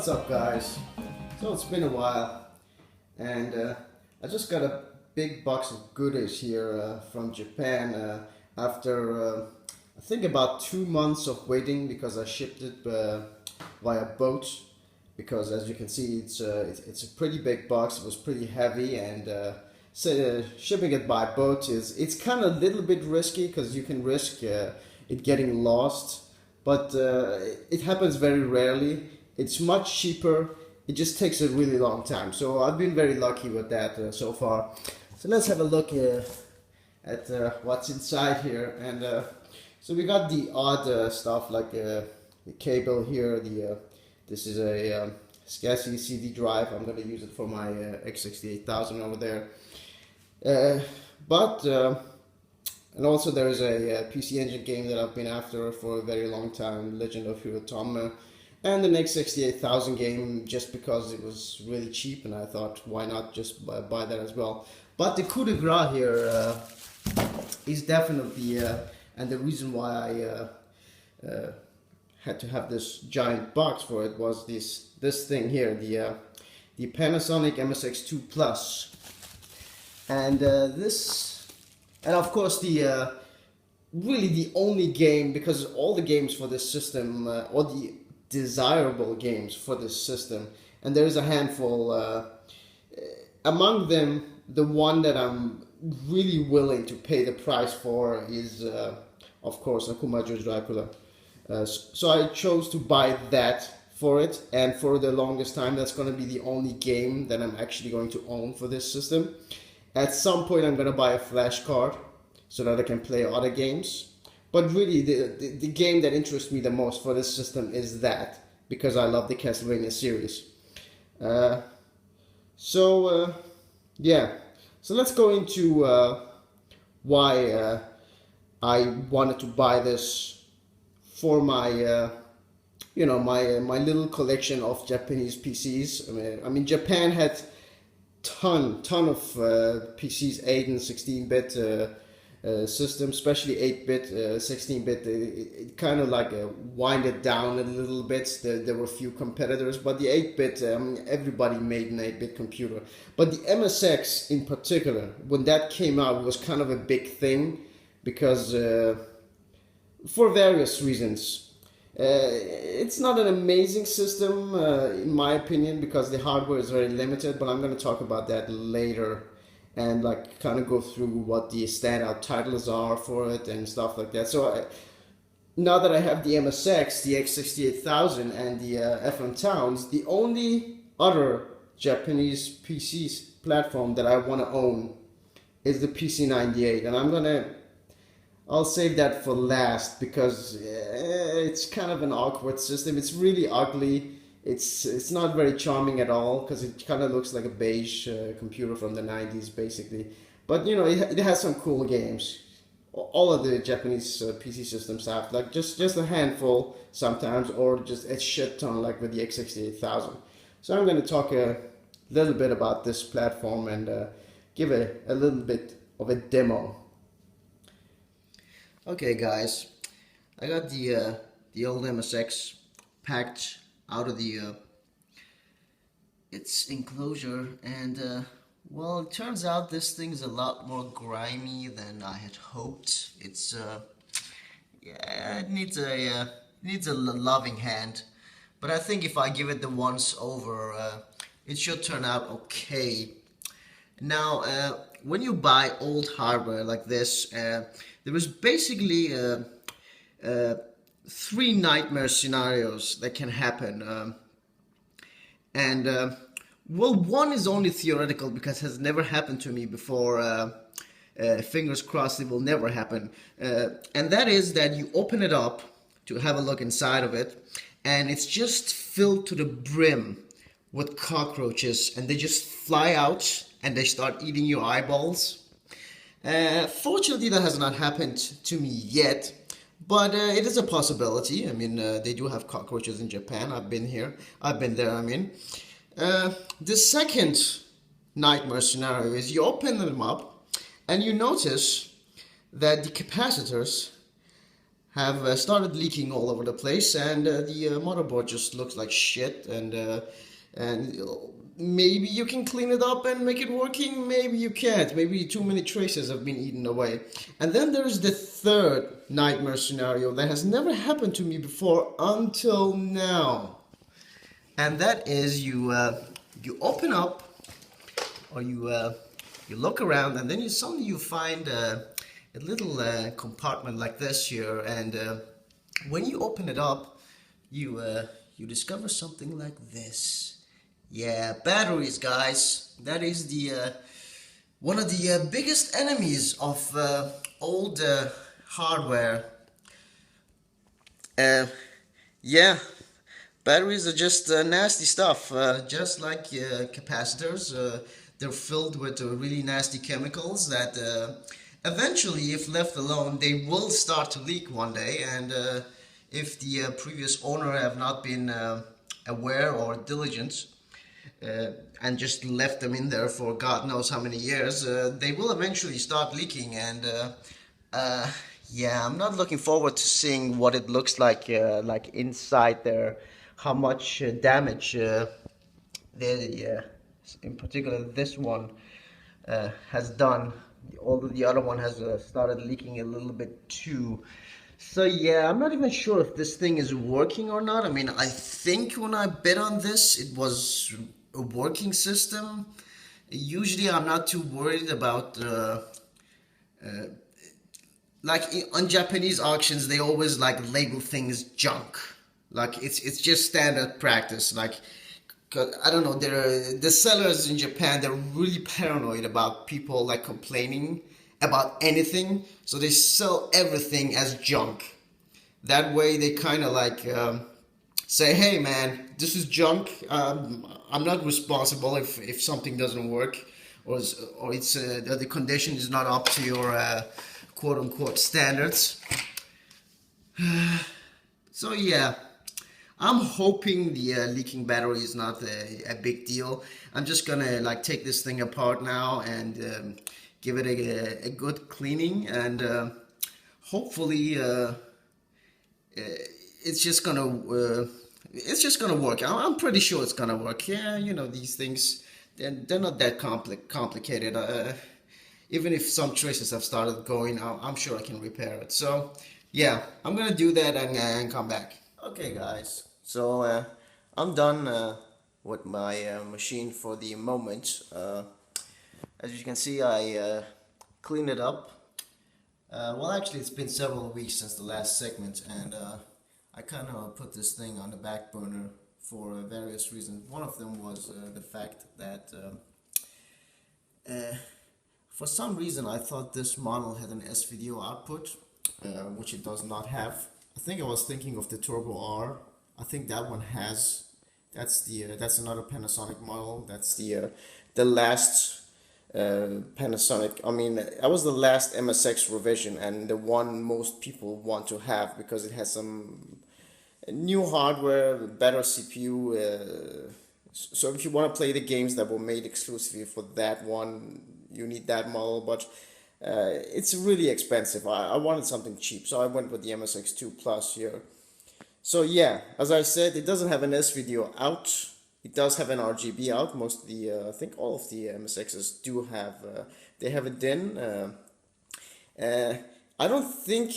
What's up, guys? So it's been a while, and I just got a big box of goodies here from Japan after I think about 2 months of waiting, because I shipped it via boat. Because as you can see, it's a pretty big box. It was pretty heavy, and so shipping it by boat it's kind of a little bit risky, because you can risk it getting lost. But it happens very rarely. It's much cheaper. It just takes a really long time. So I've been very lucky with that so far. So let's have a look at what's inside here. And so we got the odd stuff like the cable here. This is a SCSI CD drive. I'm going to use it for my X68000 over there. And also there is a PC Engine game that I've been after for a very long time, Legend of Hirotomme, and an X68000 game, just because it was really cheap, and I thought, why not just buy that as well. But the coup de grace here is definitely, and the reason why I had to have this giant box for it was this thing here, the Panasonic MSX 2 Plus, and and of course the really the only game, because all the games for this system, or the desirable games for this system, and there's a handful, among them the one that I'm really willing to pay the price for is of course Akuma Dracula. So I chose to buy that for it, and for the longest time that's going to be the only game that I'm actually going to own for this system. At some point I'm going to buy a flash card so that I can play other games. But really the game that interests me the most for this system is that, because I love the Castlevania series. Yeah, so let's go into why I wanted to buy this for my my little collection of Japanese PCs. I mean Japan had ton of PCs, 8 and 16-bit systems, especially 8-bit, 16-bit. It kind of like winded down a little bit. There were a few competitors, but the 8-bit, everybody made an 8-bit computer. But the MSX in particular, when that came out, it was kind of a big thing, because for various reasons. It's not an amazing system in my opinion, because the hardware is very limited, but I'm going to talk about that later, and like kind of go through what the standout titles are for it and stuff like that. So now that I have the MSX, the X68000, and the FM Towns, the only other Japanese PC platform that I want to own is the PC98, and I'll save that for last, because it's kind of an awkward system. It's really ugly. It's not very charming at all, because it kind of looks like a beige computer from the 90s basically. But you know, it has some cool games. All of the Japanese PC systems have like just a handful sometimes, or just a shit ton like with the X68000. So I'm going to talk a little bit about this platform and give a little bit of a demo. Okay guys, I got the old MSX packed out of its enclosure, and well, it turns out this thing's a lot more grimy than I had hoped. It's yeah, it needs a loving hand, but I think if I give it the once over, it should turn out okay. Now, when you buy old hardware like this, there was basically 3 nightmare scenarios that can happen, well, one is only theoretical, because it has never happened to me before. Fingers crossed it will never happen, and that is that you open it up to have a look inside of it, and it's just filled to the brim with cockroaches, and they just fly out and they start eating your eyeballs. Fortunately, that has not happened to me yet, but it is a possibility. I mean, they do have cockroaches in Japan. I've been there, I mean. The second nightmare scenario is you open them up and you notice that the capacitors have started leaking all over the place, and the motherboard just looks like shit. And maybe you can clean it up and make it working. Maybe you can't. Maybe too many traces have been eaten away. And then there's the third nightmare scenario that has never happened to me before until now, and that is you open up, or you look around, and then you suddenly you find a little compartment like this here, and when you open it up, you discover something like this. Yeah, batteries, guys. That is the one of the biggest enemies of old hardware. Uh, yeah, batteries are just nasty stuff, just like capacitors. They're filled with really nasty chemicals that eventually, if left alone, they will start to leak one day. And if the previous owner have not been aware or diligent, and just left them in there for God knows how many years, they will eventually start leaking. And yeah, I'm not looking forward to seeing what it looks like inside there, how much damage in particular this one has done. Although the other one has started leaking a little bit too. So yeah, I'm not even sure if this thing is working or not. I mean, I think when I bet on this, it was a working system. Usually, I'm not too worried about on Japanese auctions, they always like label things junk. Like it's just standard practice. Like, 'cause I don't know, the sellers in Japan, they're really paranoid about people like complaining about anything, so they sell everything as junk. That way, they kind of like say, "Hey, man, this is junk. I'm not responsible if something doesn't work, or it's the condition is not up to your quote unquote standards." So yeah. I'm hoping the leaking battery is not a big deal. I'm just gonna like take this thing apart now and give it a good cleaning, and hopefully it's just gonna work. I'm pretty sure it's gonna work. Yeah, you know, these things, they're not that complicated. Even if some traces have started going, I'm sure I can repair it. So yeah, I'm gonna do that and come back. Okay, guys. So I'm done with my machine for the moment. As you can see, I cleaned it up. Well, actually, it's been several weeks since the last segment, and I kind of put this thing on the back burner for various reasons. One of them was the fact that for some reason I thought this model had an S-video output, which it does not have. I think I was thinking of the Turbo R. I think that one has. That's another Panasonic model. That's the last Panasonic. I mean, that was the last MSX revision, and the one most people want to have because it has some new hardware, better CPU. So if you want to play the games that were made exclusively for that one, you need that model. But it's really expensive. I wanted something cheap, so I went with the MSX2 Plus here. So yeah, as I said, it doesn't have an S-video out. It does have an RGB out. Most of the, I think all of the MSXs do have, they have a DIN. I don't think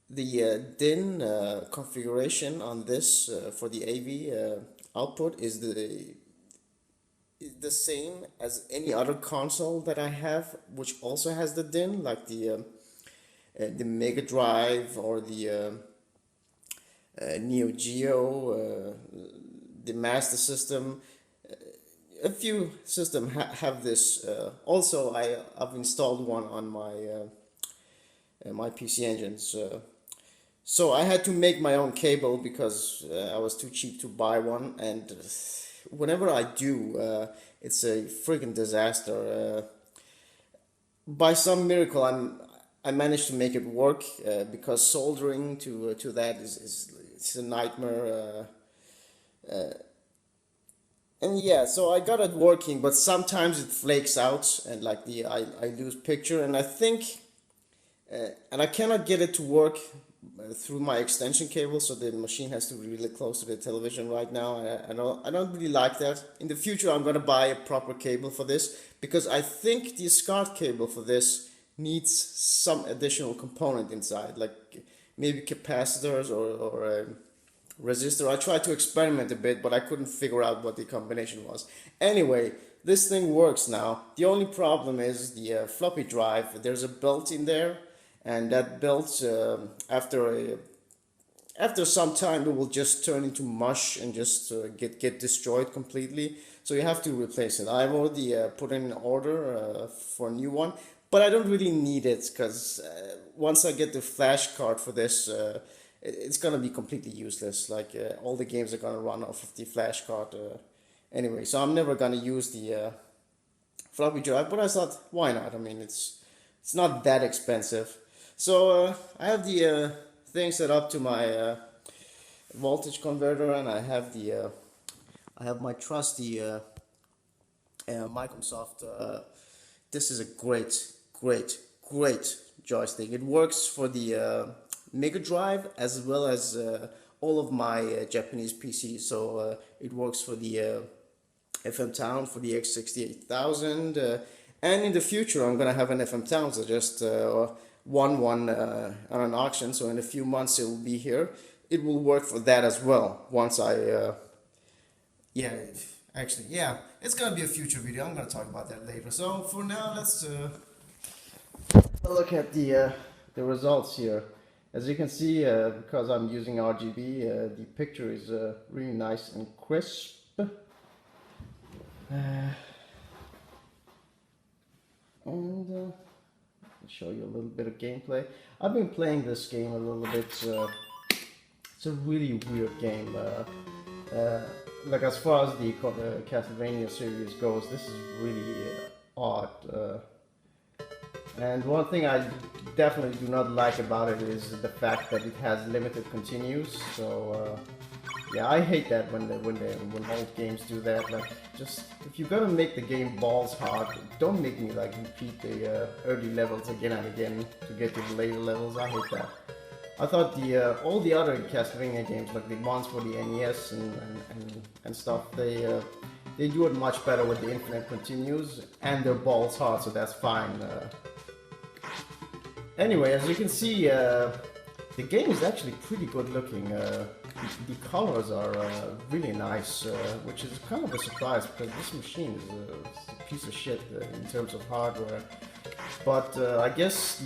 the DIN configuration on this for the AV output is the same as any other console that I have, which also has the DIN, like the Mega Drive or the Neo Geo, the Master System. A few systems have this. Also, I've installed one on my PC Engines. So I had to make my own cable because I was too cheap to buy one, and whenever I do, it's a freaking disaster. By some miracle, I managed to make it work because soldering to that is it's a nightmare. And yeah, so I got it working, but sometimes it flakes out and like I lose picture, and I think and I cannot get it to work through my extension cable, so the machine has to be really close to the television right now. I don't really like that. In the future, I'm gonna buy a proper cable for this because I think the SCART cable for this needs some additional component inside, like maybe capacitors or a resistor. I tried to experiment a bit, but I couldn't figure out what the combination was. Anyway, this thing works now. The only problem is the floppy drive. There's a belt in there, and that belt, after some time, it will just turn into mush and just get destroyed completely. So you have to replace it. I've already put in an order for a new one, but I don't really need it because once I get the flash card for this, it's gonna be completely useless. Like all the games are gonna run off of the flash card anyway. So I'm never gonna use the floppy drive. But I thought, why not? I mean, it's not that expensive. So I have the thing set up to my voltage converter, and I have my trusty Microsoft. This is a great joystick. It works for the Mega Drive as well as all of my Japanese PCs. So it works for the FM Town, for the X68000, and in the future I'm gonna have an FM Town. So just won one on an auction. So in a few months it will be here. It will work for that as well. Once I yeah, actually, yeah, it's gonna be a future video. I'm gonna talk about that later. So for now, let's look at the results here. As you can see, because I'm using RGB, the picture is really nice and crisp. And I'll show you a little bit of gameplay. I've been playing this game a little bit. It's a really weird game. Like as far as the Castlevania series goes, this is really odd. And one thing I definitely do not like about it is the fact that it has limited continues. So yeah, I hate that when old games do that. Like, just if you're gonna make the game balls hard, don't make me like repeat the early levels again and again to get to the later levels. I hate that. I thought the all the other Castlevania games, like the ones for the NES and stuff, they do it much better with the infinite continues and they're balls hard, so that's fine. Anyway, as you can see, the game is actually pretty good looking. The colors are really nice, which is kind of a surprise because this machine is a piece of shit in terms of hardware. But I guess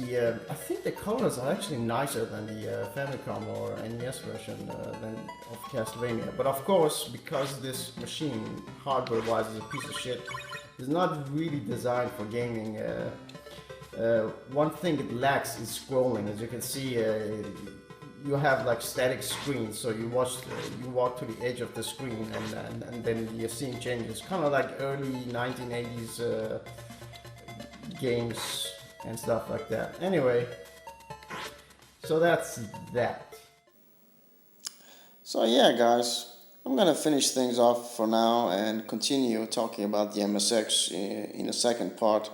I think the colors are actually nicer than the Famicom or NES version of Castlevania. But of course, because this machine, hardware-wise, is a piece of shit, is not really designed for gaming. One thing it lacks is scrolling. As you can see, you have like static screens, so you walk to the edge of the screen, and then the scene changes, kind of like early 1980s games and stuff like that. Anyway, so that's that. So yeah, guys, I'm gonna finish things off for now and continue talking about the MSX in a second part,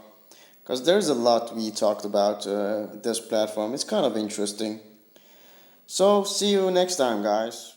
because there's a lot we talked about this platform. It's kind of interesting. So see you next time, guys.